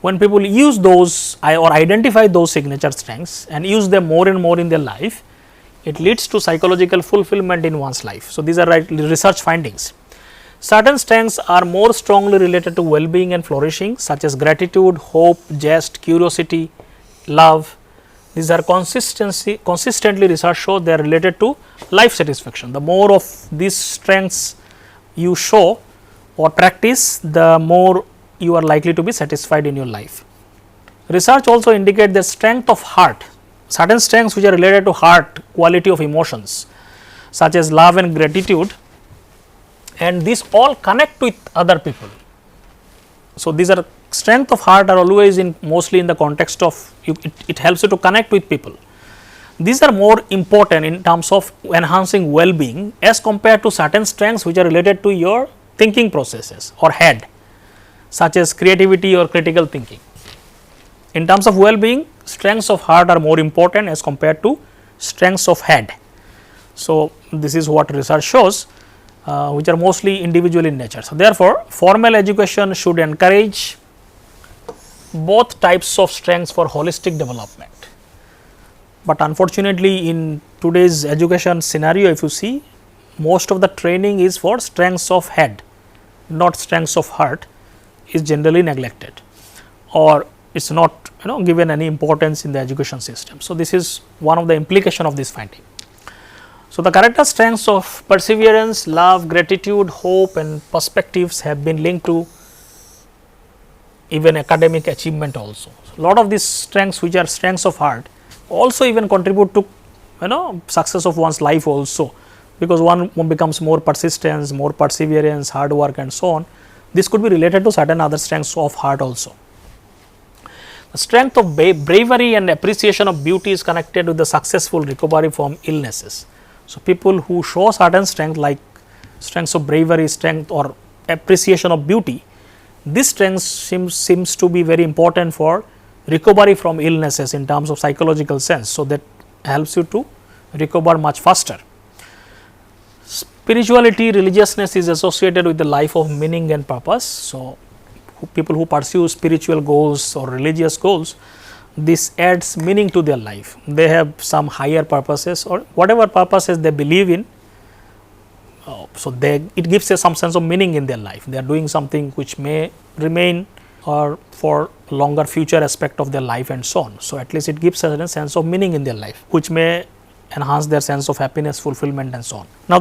When people use those or identify those signature strengths and use them more and more in their life, it leads to psychological fulfillment in one's life. So, these are research findings. Certain strengths are more strongly related to well-being and flourishing, such as gratitude, hope, jest, curiosity, love. These are consistently research shows they are related to life satisfaction. The more of these strengths you show or practice, the more you are likely to be satisfied in your life. Research also indicate the strength of heart. Certain strengths which are related to heart quality of emotions, such as love and gratitude, and these all connect with other people. So, these are strength of heart are always mostly in the context of it helps you to connect with people. These are more important in terms of enhancing well-being as compared to certain strengths which are related to your thinking processes or head, such as creativity or critical thinking. In terms of well-being, strengths of heart are more important as compared to strengths of head. So, this is what research shows, which are mostly individual in nature. So, therefore, formal education should encourage both types of strengths for holistic development. But unfortunately, in today's education scenario, if you see, most of the training is for strengths of head, not strengths of heart, is generally neglected, or it is not given any importance in the education system. So, this is one of the implication of this finding. So, the character strengths of perseverance, love, gratitude, hope and perspectives have been linked to even academic achievement also. So, lot of these strengths which are strengths of heart also even contribute to success of one's life also, because one becomes more persistence, more perseverance, hard work and so on. This could be related to certain other strengths of heart also. The strength of bravery and appreciation of beauty is connected with the successful recovery from illnesses. So, people who show certain strength like strengths of bravery, strength or appreciation of beauty, this strength seems to be very important for recovery from illnesses in terms of psychological sense. So, that helps you to recover much faster. Spirituality, religiousness is associated with the life of meaning and purpose. So, people who pursue spiritual goals or religious goals, this adds meaning to their life. They have some higher purposes or whatever purposes they believe in. So, it gives some sense of meaning in their life. They are doing something which may remain or for longer future aspect of their life and so on. So, at least it gives a sense of meaning in their life, which may enhance their sense of happiness, fulfillment and so on. Now,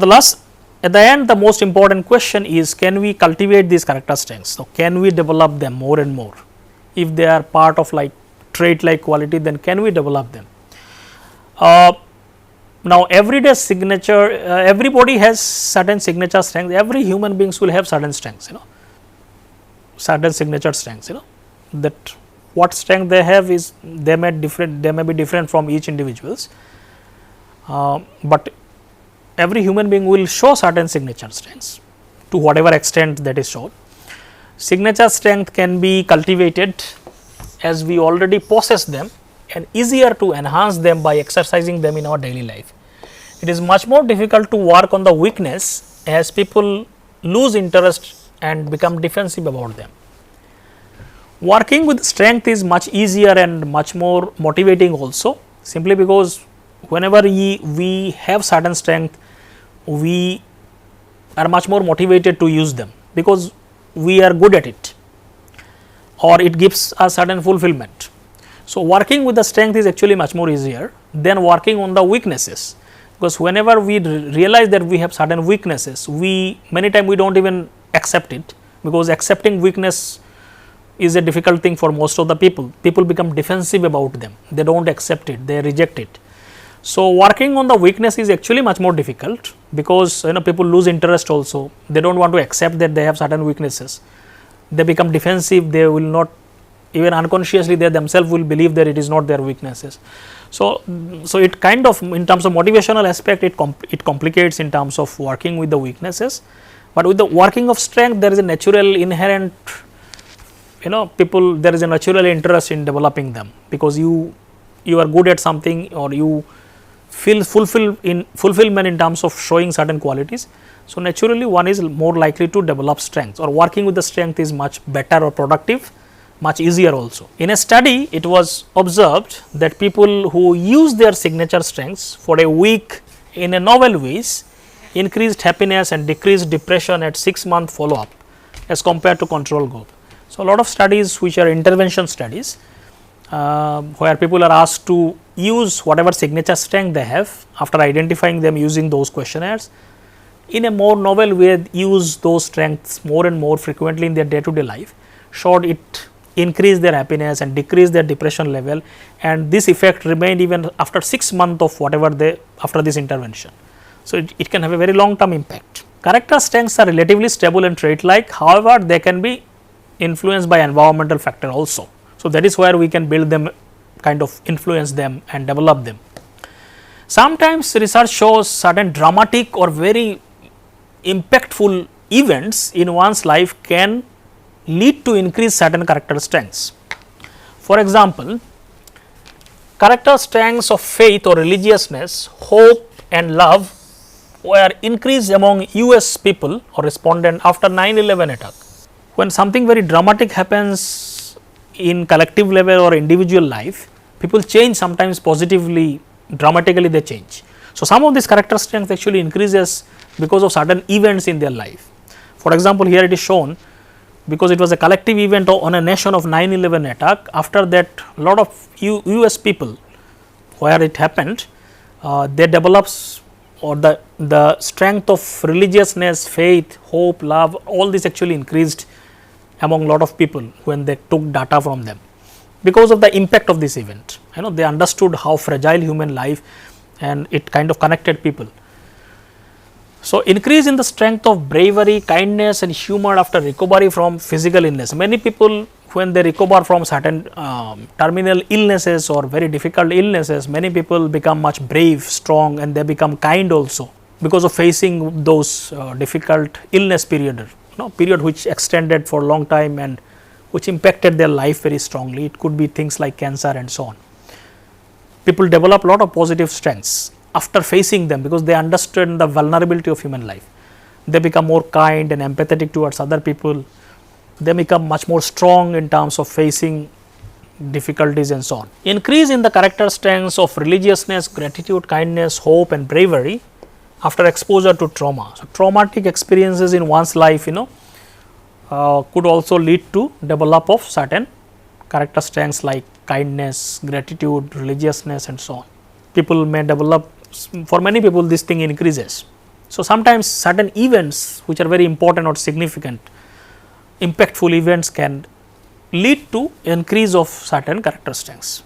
at the end, the most important question is, can we cultivate these character strengths? So, can we develop them more and more? If they are part of like trait like quality, then can we develop them? Now, everyday signature, everybody has certain signature strengths. Every human beings will have certain strengths, certain signature strengths. That what strength they have is they may be different from each individuals, but every human being will show certain signature strengths to whatever extent that is shown. Signature strength can be cultivated as we already possess them and easier to enhance them by exercising them in our daily life. It is much more difficult to work on the weakness as people lose interest and become defensive about them. Working with strength is much easier and much more motivating also, simply because whenever we have certain strength, we are much more motivated to use them because we are good at it, or it gives a certain fulfillment. So, working with the strength is actually much more easier than working on the weaknesses, because whenever we realize that we have certain weaknesses, many times we do not even accept it, because accepting weakness is a difficult thing for most of the people. People become defensive about them, they do not accept it, they reject it. So, working on the weakness is actually much more difficult, because people lose interest also, they do not want to accept that they have certain weaknesses, they become defensive, they will not, even unconsciously they themselves will believe that it is not their weaknesses. So, it kind of, in terms of motivational aspect, it complicates in terms of working with the weaknesses, but with the working of strength there is a natural inherent, there is a natural interest in developing them, because you are good at something, or you feel fulfillment in terms of showing certain qualities. So, naturally one is more likely to develop strength, or working with the strength is much better or productive, much easier also. In a study, it was observed that people who use their signature strengths for a week in a novel ways increased happiness and decreased depression at 6-month follow up as compared to control group. So, a lot of studies which are intervention studies, where people are asked to use whatever signature strength they have after identifying them using those questionnaires in a more novel way, use those strengths more and more frequently in their day to day life, showed it increase their happiness and decrease their depression level, and this effect remained even after 6 months of whatever they after this intervention. So, it can have a very long term impact. Character strengths are relatively stable and trait like, however, they can be influenced by environmental factor also. So, that is where we can build them, kind of influence them and develop them. Sometimes research shows certain dramatic or very impactful events in one's life can lead to increase certain character strengths. For example, character strengths of faith or religiousness, hope and love were increased among US people or respondent after 9/11 attack. When something very dramatic happens in collective level or individual life, people change sometimes positively, dramatically they change. So, some of these character strength actually increases because of certain events in their life. For example, here it is shown because it was a collective event on a nation of 9/11 attack. After that, a lot of US people where it happened, they develops or the strength of religiousness, faith, hope, love, all this actually increased among a lot of people when they took data from them because of the impact of this event. They understood how fragile human life, and it kind of connected people. So, increase in the strength of bravery, kindness and humor after recovery from physical illness. Many people, when they recover from certain terminal illnesses or very difficult illnesses, many people become much brave, strong, and they become kind also because of facing those difficult illness period, period which extended for a long time and which impacted their life very strongly. It could be things like cancer and so on. People develop a lot of positive strengths after facing them because they understand the vulnerability of human life. They become more kind and empathetic towards other people. They become much more strong in terms of facing difficulties and so on. Increase in the character strengths of religiousness, gratitude, kindness, hope and bravery after exposure to trauma. So, traumatic experiences in one's life could also lead to develop of certain character strengths like kindness, gratitude, religiousness and so on. People may develop, for many people this thing increases. So, sometimes certain events which are very important or significant, impactful events can lead to increase of certain character strengths.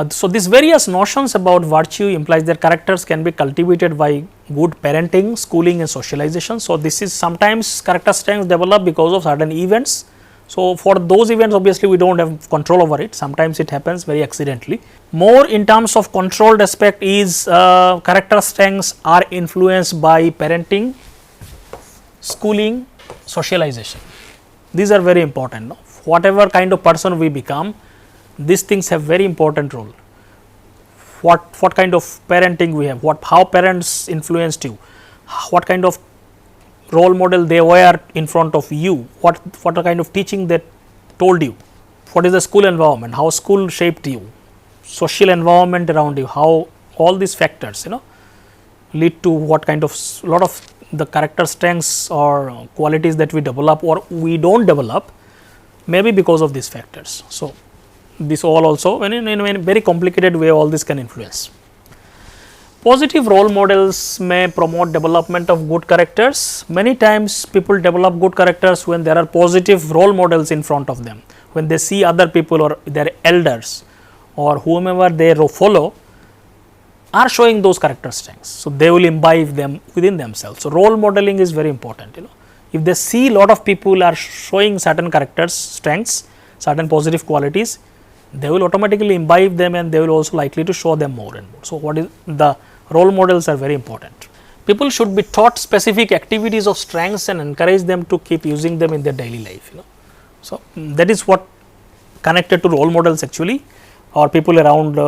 So, these various notions about virtue implies that characters can be cultivated by good parenting, schooling and socialization. So, this is sometimes character strengths develop because of certain events. So, for those events obviously we do not have control over it, sometimes it happens very accidentally. More in terms of controlled aspect is character strengths are influenced by parenting, schooling, socialization. These are very important. Whatever kind of person we become, these things have very important role. What kind of parenting we have, how parents influenced you, what kind of role model they were in front of you, what kind of teaching they told you, what is the school environment, how school shaped you, social environment around you, how all these factors lead to what kind of lot of the character strengths or qualities that we develop or we do not develop, maybe because of these factors. So, this all also in a very complicated way all this can influence. Positive role models may promote development of good characters. Many times people develop good characters when there are positive role models in front of them, when they see other people or their elders or whomever they follow are showing those character strengths. So, they will imbibe them within themselves. So, role modeling is very important. If they see lot of people are showing certain characters strengths, certain positive qualities, they will automatically imbibe them and they will also likely to show them more and more. So, what is the role models are very important. People should be taught specific activities of strengths and encourage them to keep using them in their daily life. So, that is what connected to role models actually, or people around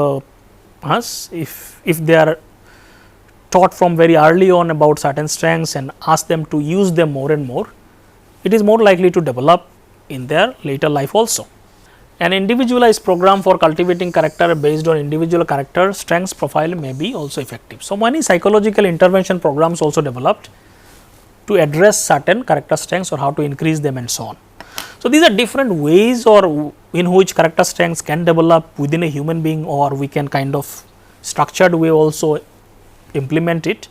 us. If they are taught from very early on about certain strengths and ask them to use them more and more, it is more likely to develop in their later life also. An individualized program for cultivating character based on individual character strengths profile may be also effective. So, many psychological intervention programs also developed to address certain character strengths or how to increase them and so on. So, these are different ways or in which character strengths can develop within a human being, or we can kind of structured way also implement it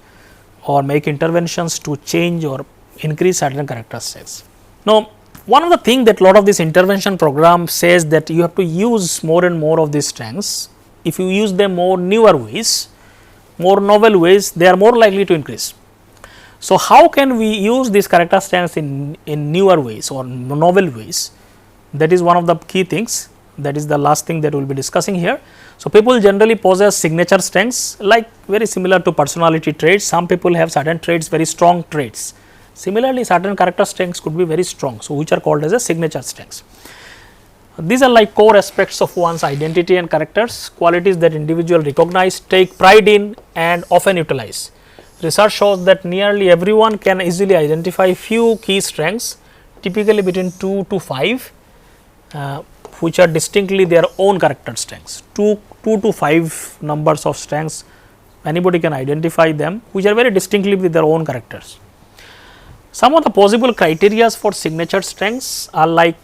or make interventions to change or increase certain character strengths. Now, one of the things that lot of this intervention program says that you have to use more and more of these strengths. If you use them more newer ways, more novel ways, they are more likely to increase. So, how can we use these character strengths in newer ways or novel ways? That is one of the key things. That is the last thing that we will be discussing here. So, people generally possess signature strengths like very similar to personality traits. Some people have certain traits, very strong traits. Similarly, certain character strengths could be very strong, so which are called as a signature strengths. These are like core aspects of one's identity and characters, qualities that individual recognize, take pride in and often utilize. Research shows that nearly everyone can easily identify few key strengths, typically between 2 to 5, which are distinctly their own character strengths. 2 to 5 numbers of strengths, anybody can identify them, which are very distinctly with their own characters. Some of the possible criteria for signature strengths are like,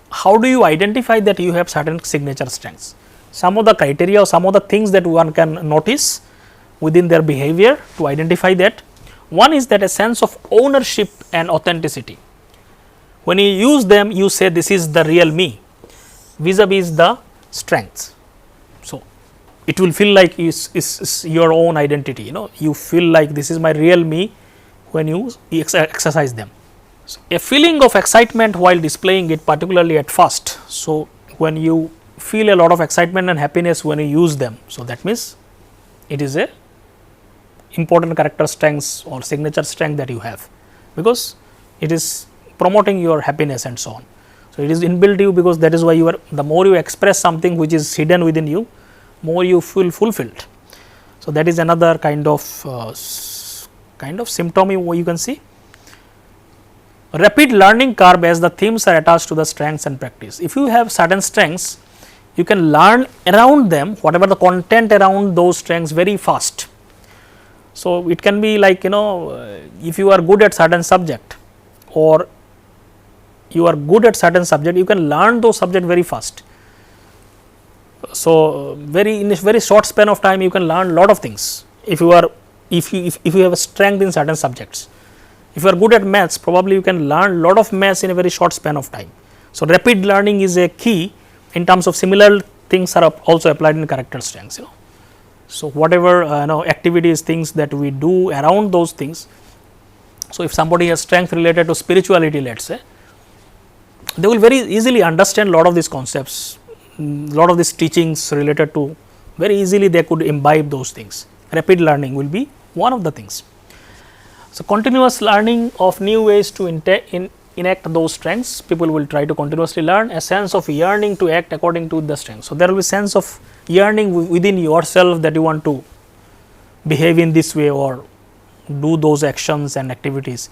how do you identify that you have certain signature strengths? Some of the criteria or some of the things that one can notice within their behavior to identify that. One is that a sense of ownership and authenticity. When you use them, you say this is the real me vis-a-vis the strengths. So, it will feel like is your own identity, you feel like this is my real me when you exercise them. So, a feeling of excitement while displaying it, particularly at first. So, when you feel a lot of excitement and happiness when you use them, so that means it is a important character strengths or signature strength that you have, because it is promoting your happiness and so on. So, it is inbuilt you, because that is why you are, the more you express something which is hidden within you, more you feel fulfilled. So, that is another kind of symptom you can see. Rapid learning curve, as the themes are attached to the strengths and practice. If you have certain strengths, you can learn around them, whatever the content around those strengths, very fast. So, it can be like, if you are good at certain subject or you are good at certain subject, you can learn those subject very fast. So, in a very short span of time, you can learn lot of things. If you have a strength in certain subjects, if you are good at maths, probably you can learn lot of maths in a very short span of time. So, rapid learning is a key. In terms of similar things are also applied in character strengths. So, whatever activities, things that we do around those things. So, if somebody has strength related to spirituality, let us say, they will very easily understand lot of these concepts, lot of these teachings related to, very easily they could imbibe those things. Rapid learning will be one of the things. So, continuous learning of new ways to enact those strengths, people will try to continuously learn. A sense of yearning to act according to the strengths. So, there will be sense of yearning within yourself that you want to behave in this way or do those actions and activities.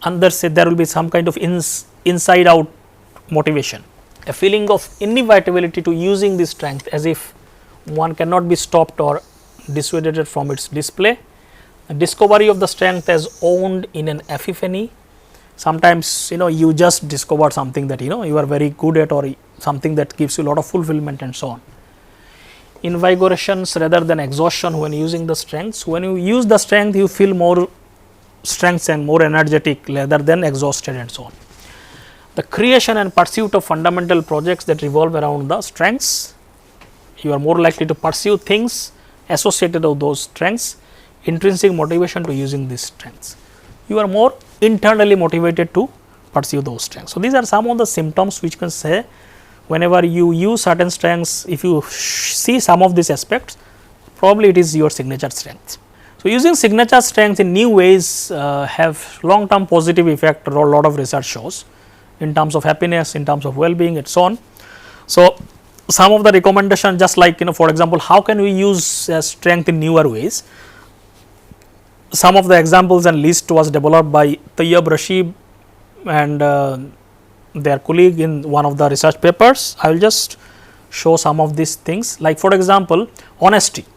And there will be some kind of inside out motivation, a feeling of inevitability to using this strength, as if one cannot be stopped or dissuaded from its display. A discovery of the strength as owned in an epiphany. Sometimes you just discover something that you are very good at, or something that gives you a lot of fulfillment and so on. Invigorations rather than exhaustion when using the strengths. When you use the strength, you feel more strengths and more energetic rather than exhausted and so on. The creation and pursuit of fundamental projects that revolve around the strengths. You are more likely to pursue things associated with those strengths. Intrinsic motivation to using these strengths. You are more internally motivated to pursue those strengths. So, these are some of the symptoms which can say, whenever you use certain strengths, if you see some of these aspects, probably it is your signature strength. So, using signature strengths in new ways have long term positive effect, or a lot of research shows, in terms of happiness, in terms of well-being and so on. So, some of the recommendations, just like for example, how can we use strength in newer ways? Some of the examples and list was developed by Tayyab Rashid and their colleague in one of the research papers. I will just show some of these things, like for example, honesty.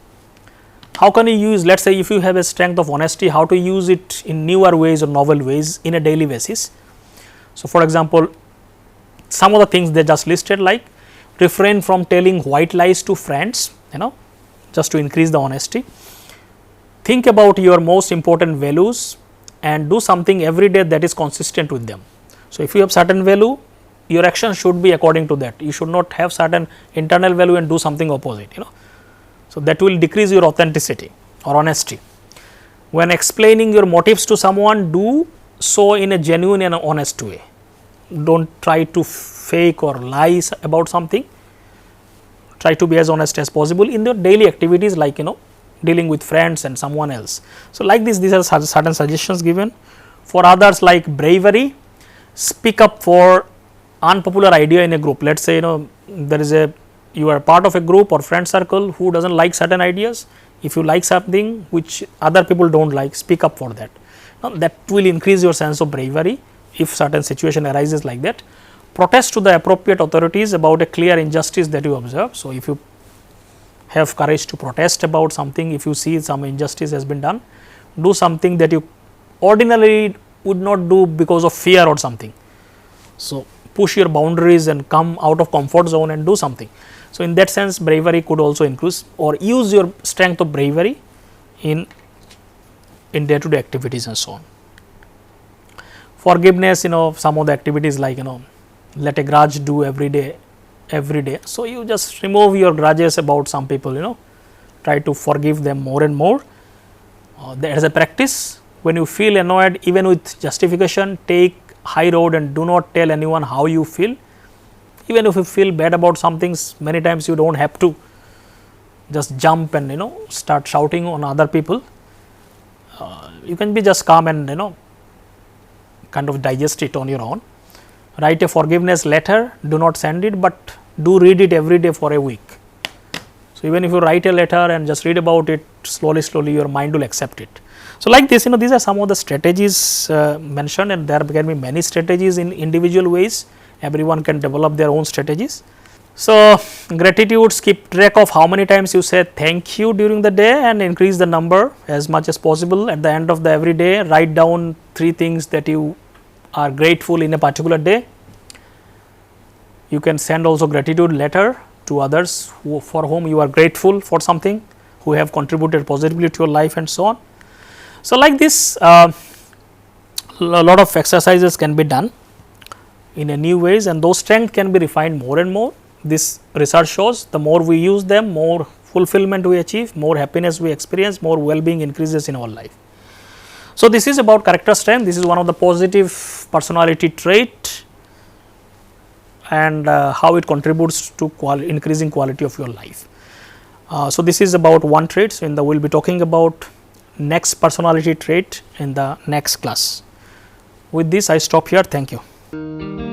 How can you use, let us say if you have a strength of honesty, how to use it in newer ways or novel ways in a daily basis. So, for example, some of the things they just listed, like refrain from telling white lies to friends, just to increase the honesty. Think about your most important values and do something every day that is consistent with them. So, if you have certain value, your action should be according to that. You should not have certain internal value and do something opposite, So, that will decrease your authenticity or honesty. When explaining your motives to someone, do so in a genuine and honest way. Do not try to fake or lie about something. Try to be as honest as possible in the daily activities, like dealing with friends and someone else. So, like this, these are certain suggestions given. For others, like bravery, speak up for unpopular idea in a group. Let us say there is you are part of a group or friend circle who does not like certain ideas. If you like something which other people do not like, speak up for that. Now, that will increase your sense of bravery if certain situation arises like that. Protest to the appropriate authorities about a clear injustice that you observe. So, if you have courage to protest about something, if you see some injustice has been done, do something that you ordinarily would not do because of fear or something. So, push your boundaries and come out of comfort zone and do something. So, in that sense bravery could also increase, or use your strength of bravery in day to day activities and so on. Forgiveness, some of the activities like let a grudge do every day. So, you just remove your grudges about some people, try to forgive them more and more. That is a practice. When you feel annoyed, even with justification, take high road and do not tell anyone how you feel. Even if you feel bad about some things, many times you do not have to just jump and start shouting on other people. You can be just calm and kind of digest it on your own. Write a forgiveness letter, do not send it, but do read it every day for a week. So, even if you write a letter and just read about it, slowly your mind will accept it. So, like this, these are some of the strategies mentioned, and there can be many strategies in individual ways. Everyone can develop their own strategies. So, gratitude, keep track of how many times you say thank you during the day and increase the number as much as possible. At the end of the every day, write down 3 things that you are grateful in a particular day. You can send also gratitude letter to others for whom you are grateful for something, who have contributed positively to your life and so on. So, like this a lot of exercises can be done in a new ways, and those strengths can be refined more and more. This research shows the more we use them, more fulfillment we achieve, more happiness we experience, more well-being increases in our life. So, this is about character strength. This is one of the positive personality trait, and how it contributes to increasing quality of your life. So, this is about one trait. So, we will be talking about next personality trait in the next class. With this I stop here. Thank you.